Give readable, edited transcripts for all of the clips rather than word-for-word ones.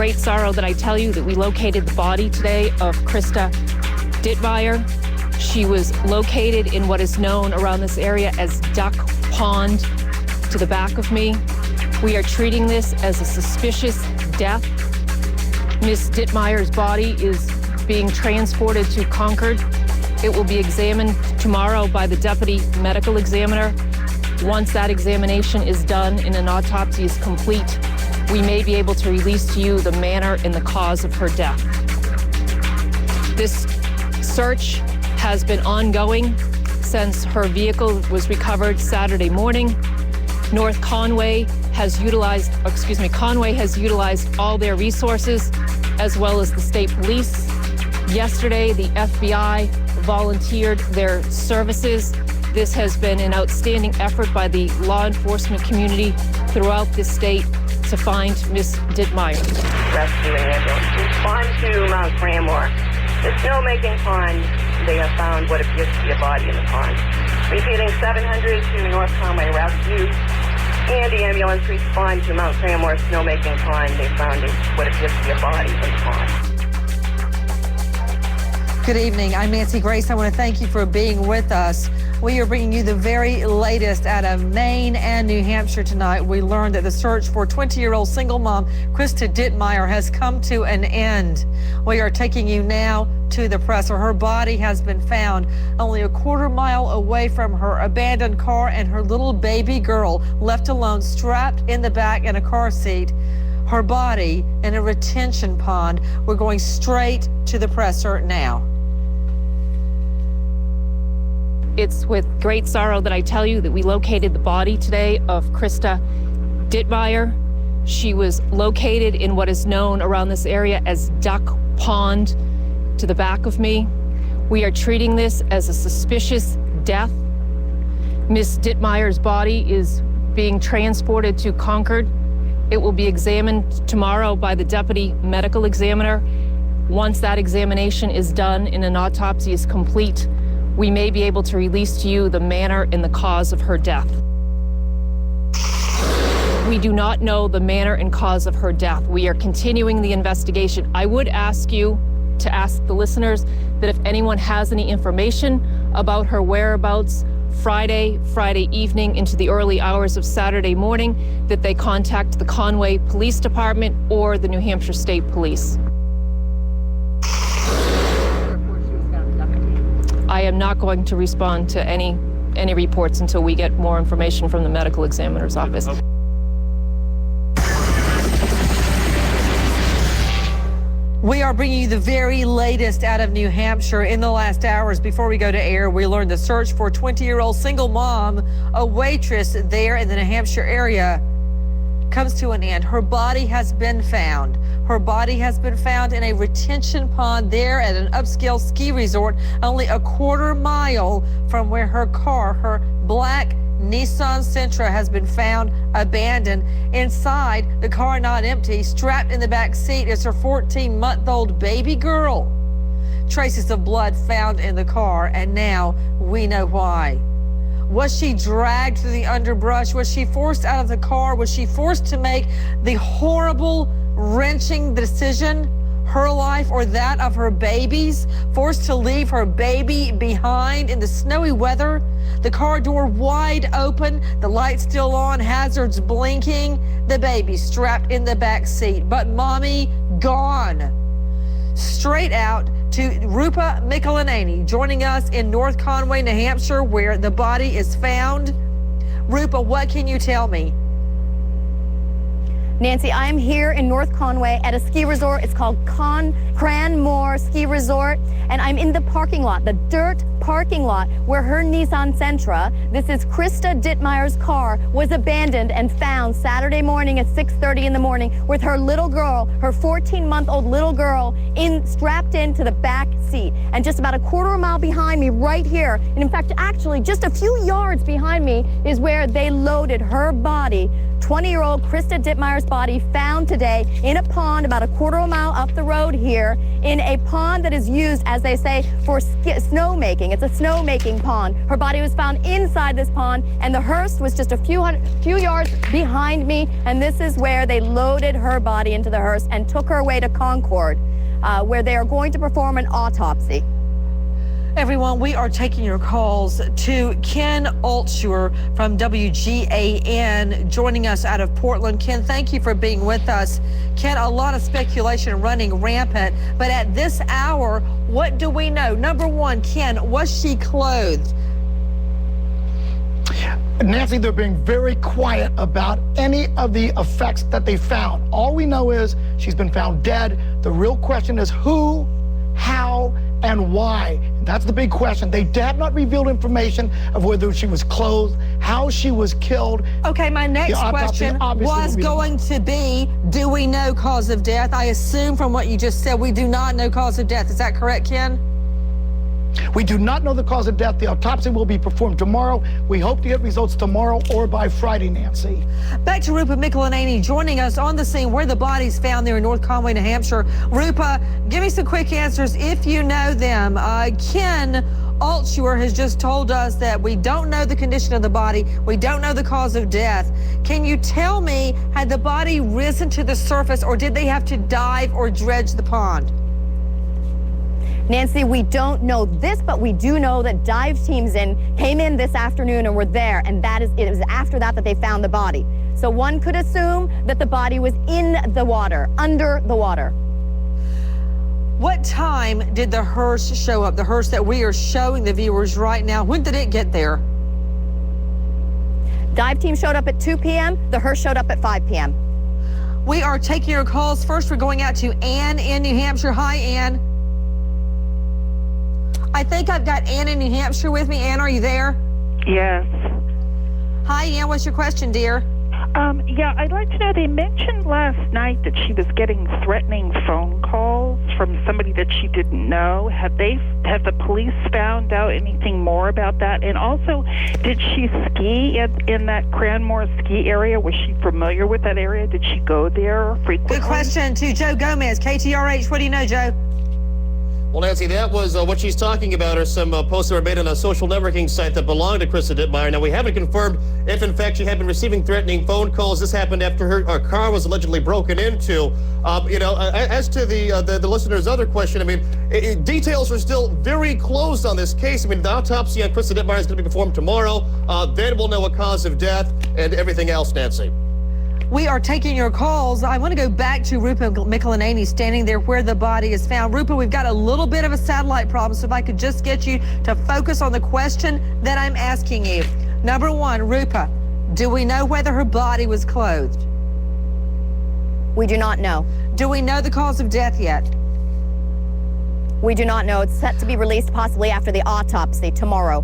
great sorrow that I tell you that we located the body today of Krista Dittmeyer. She was located in what is known around this area as Duck Pond to the back of me. We are treating this as a suspicious death. Miss Dittmeyer's body is being transported to Concord. It will be examined tomorrow by the deputy medical examiner. Once that examination is done and an autopsy is complete, we may be able to release to you the manner and the cause of her death. This search has been ongoing since her vehicle was recovered Saturday morning. Conway has utilized all their resources, as well as the state police. Yesterday, the FBI volunteered their services. This has been an outstanding effort by the law enforcement community throughout this state to find Miss Dittmeyer. Rescue and ambulance respond to Mount Cranmore. The snowmaking pond, they have found what appears to be a body in the pond. Repeating 700 to North Conway Rescue and the ambulance respond to Mount Cranmore snowmaking pond. They found what appears to be a body in the pond. Good evening. I'm Nancy Grace. I want to thank you for being with us. We are bringing you the very latest out of Maine and New Hampshire tonight. We learned that the search for 20-year-old single mom Krista Dittmeyer has come to an end. We are taking you now to the presser. Her body has been found only a quarter-mile away from her abandoned car, and her little baby girl left alone, strapped in the back in a car seat. Her body in a retention pond. We're going straight to the presser now. It's with great sorrow that I tell you that we located the body today of Krista Dittmeyer. She was located in what is known around this area as Duck Pond to the back of me. We are treating this as a suspicious death. Miss Dittmeyer's body is being transported to Concord. It will be examined tomorrow by the deputy medical examiner. Once that examination is done and an autopsy is complete, we may be able to release to you the manner and the cause of her death. We do not know the manner and cause of her death. We are continuing the investigation. I would ask you to ask the listeners that if anyone has any information about her whereabouts Friday evening into the early hours of Saturday morning, that they contact the Conway Police Department or the New Hampshire State Police. I am not going to respond to any reports until we get more information from the medical examiner's office. We are bringing you the very latest out of New Hampshire. In the last hours before we go to air, we learned the search for 20-year-old single mom, a waitress there in the New Hampshire area, comes to an end. Her body has been found. Her body has been found in a retention pond there at an upscale ski resort, only a quarter-mile from where her car, her black Nissan Sentra, has been found abandoned. Inside, the car not empty, strapped in the back seat is her 14-month-old baby girl. Traces of blood found in the car, and now we know why. Was she dragged through the underbrush? Was she forced out of the car? Was she forced to make the horrible, wrenching decision, her life or that of her babies? Forced to leave her baby behind in the snowy weather? The car door wide open, the lights still on, hazards blinking, the baby strapped in the back seat, but mommy gone. Straight out to Rupa Mikulaneni, joining us in North Conway, New Hampshire, where the body is found. Rupa, what can you tell me? Nancy, I am here in North Conway at a ski resort. It's called Cranmore Ski Resort, and I'm in the parking lot, the dirt parking lot, where her Nissan Sentra, this is Krista Dittmeyer's car, was abandoned and found Saturday morning at 6:30 in the morning with her little girl, her 14-month-old little girl, strapped into the back seat. And just about a quarter of a mile behind me right here, and in fact, actually just a few yards behind me, is where they loaded her body. 20-year-old Krista Dittmeyer's body found today in a pond about a quarter of a mile up the road here, in a pond that is used, as they say, for snowmaking. It's a snow-making pond. Her body was found inside this pond, and the hearse was just a few yards behind me, and this is where they loaded her body into the hearse and took her away to Concord, where they are going to perform an autopsy. Everyone, we are taking your calls to Ken Altshuler from WGAN, joining us out of Portland. Ken, thank you for being with us. Ken, a lot of speculation running rampant, but at this hour, what do we know? Number one, Ken, was she clothed? Nancy, they're being very quiet about any of the effects that they found. All we know is she's been found dead. The real question is who, how, and why? That's the big question. They have not revealed information of whether she was clothed, how she was killed. Okay, my next question was going to be, do we know cause of death? I assume from what you just said, we do not know cause of death. Is that correct, Ken? We do not know the cause of death. The autopsy will be performed tomorrow. We hope to get results tomorrow or by Friday, Nancy. Back to Rupa Michelini joining us on the scene where the body's found there in North Conway, New Hampshire. Rupa, give me some quick answers if you know them. Ken Altshuler has just told us that we don't know the condition of the body. We don't know the cause of death. Can you tell me, had the body risen to the surface or did they have to dive or dredge the pond? Nancy, we don't know this, but we do know that dive teams came in this afternoon and were there, and it was after that they found the body. So one could assume that the body was in the water, under the water. What time did the hearse show up? The hearse that we are showing the viewers right now. When did it get there? Dive team showed up at 2 p.m. The hearse showed up at 5 p.m. We are taking your calls. First, we're going out to Ann in New Hampshire. Hi, Ann. I think I've got Ann in New Hampshire with me. Ann, are you there? Yes. Hi, Ann. What's your question, dear? Yeah, I'd like to know, they mentioned last night that she was getting threatening phone calls from somebody that she didn't know. Have the police found out anything more about that? And also, did she ski in that Cranmore ski area? Was she familiar with that area? Did she go there frequently? Good question to Joe Gomez, KTRH. What do you know, Joe? Well, Nancy, that was what she's talking about are some posts that were made on a social networking site that belonged to Krista Dittmeyer. Now, we haven't confirmed if, in fact, she had been receiving threatening phone calls. This happened after her car was allegedly broken into. As to the listener's other question, I mean, details are still very close on this case. I mean, the autopsy on Krista Dittmeyer is going to be performed tomorrow. Then we'll know a cause of death and everything else, Nancy. We are taking your calls. I want to go back to Rupa Michelini standing there where the body is found. Rupa, we've got a little bit of a satellite problem, so if I could just get you to focus on the question that I'm asking you. Number one, Rupa, do we know whether her body was clothed? We do not know. Do we know the cause of death yet? We do not know. It's set to be released possibly after the autopsy tomorrow.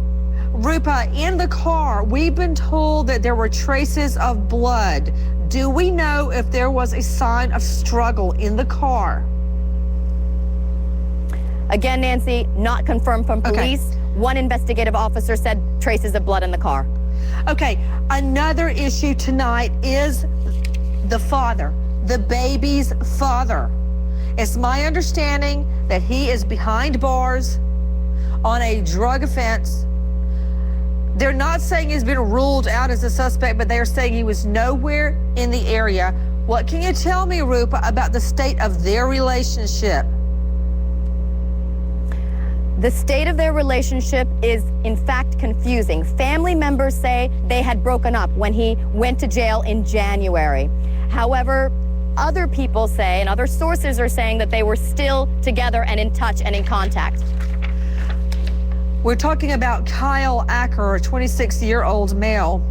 Rupa, in the car, we've been told that there were traces of blood. Do we know if there was a sign of struggle in the car? Again, Nancy, not confirmed from police. Okay. One investigative officer said traces of blood in the car. Okay, another issue tonight is the father, the baby's father. It's my understanding that he is behind bars on a drug offense. They're not saying he's been ruled out as a suspect, but they're saying he was nowhere in the area. What can you tell me, Rupa, about the state of their relationship? The state of their relationship is, in fact, confusing. Family members say they had broken up when he went to jail in January. However, other people say, and other sources are saying, that they were still together and in touch and in contact. We're talking about Kyle Acker, a 26-year-old male.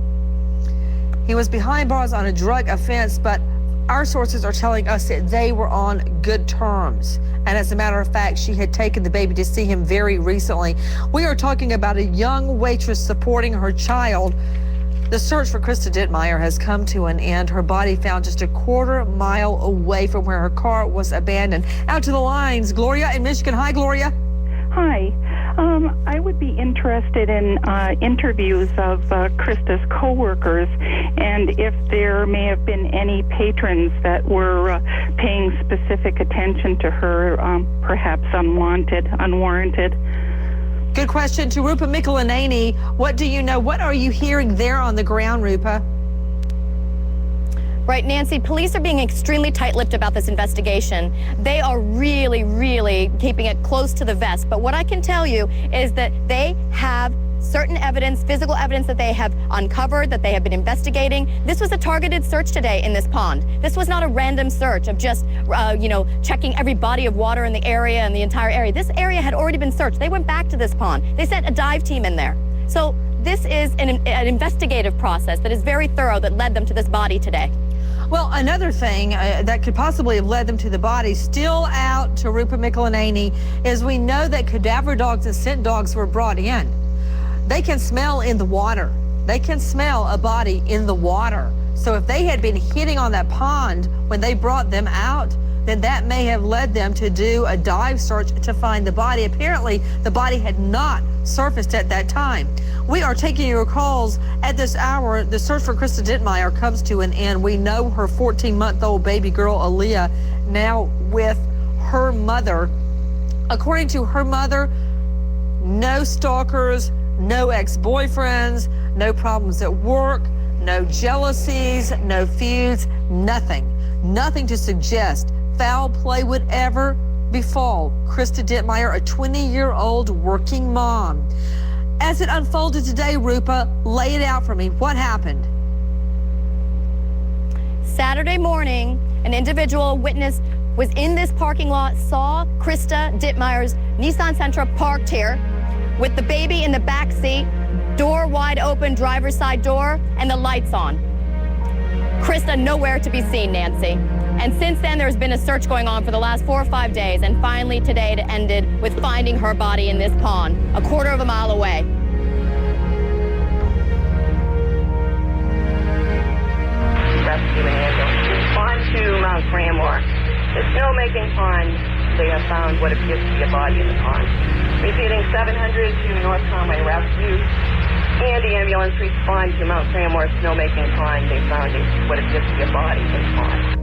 He was behind bars on a drug offense, but our sources are telling us that they were on good terms. And as a matter of fact, she had taken the baby to see him very recently. We are talking about a young waitress supporting her child. The search for Krista Dittmeyer has come to an end. Her body found just a quarter mile away from where her car was abandoned. Out to the lines, Gloria in Michigan. Hi, Gloria. Hi. I would be interested in interviews of Krista's coworkers, and if there may have been any patrons that were paying specific attention to her, perhaps unwarranted. Good question to Rupa Mikulaneni. What do you know? What are you hearing there on the ground, Rupa? Right, Nancy, police are being extremely tight-lipped about this investigation. They are really, really keeping it close to the vest. But what I can tell you is that they have certain evidence, physical evidence that they have uncovered, that they have been investigating. This was a targeted search today in this pond. This was not a random search of just, checking every body of water in the area and the entire area. This area had already been searched. They went back to this pond. They sent a dive team in there. So this is an investigative process that is very thorough that led them to this body today. Well, another thing that could possibly have led them to the body, still out to Rupa Mikulaneni, is we know that cadaver dogs and scent dogs were brought in. They can smell in the water. They can smell a body in the water. So if they had been hitting on that pond when they brought them out, then that may have led them to do a dive search to find the body. Apparently, the body had not surfaced at that time. We are taking your calls at this hour. The search for Krista Dittmeyer comes to an end. We know her 14-month-old baby girl, Aaliyah, now with her mother. According to her mother, no stalkers, no ex-boyfriends, no problems at work, no jealousies, no feuds, nothing. Nothing to suggest foul play would ever befall Krista Dittmeyer, a 20-year-old working mom. As it unfolded today, Rupa, lay it out for me. What happened? Saturday morning, an individual witness was in this parking lot, saw Krista Dittmeyer's Nissan Sentra parked here with the baby in the back seat, door wide open, driver's side door, and the lights on. Krista nowhere to be seen, Nancy. And since then, there's been a search going on for the last 4 or 5 days, and finally today it ended with finding her body in this pond, a quarter of a mile away. Rescue and ambulance. On to Mount Cranmore. The snowmaking pond, they have found what appears to be a body in the pond. Repeating 700 to North Conway Route 2. And the ambulance respond to Mount Cranmore snowmaking pond. They found what appears to be a body in the pond.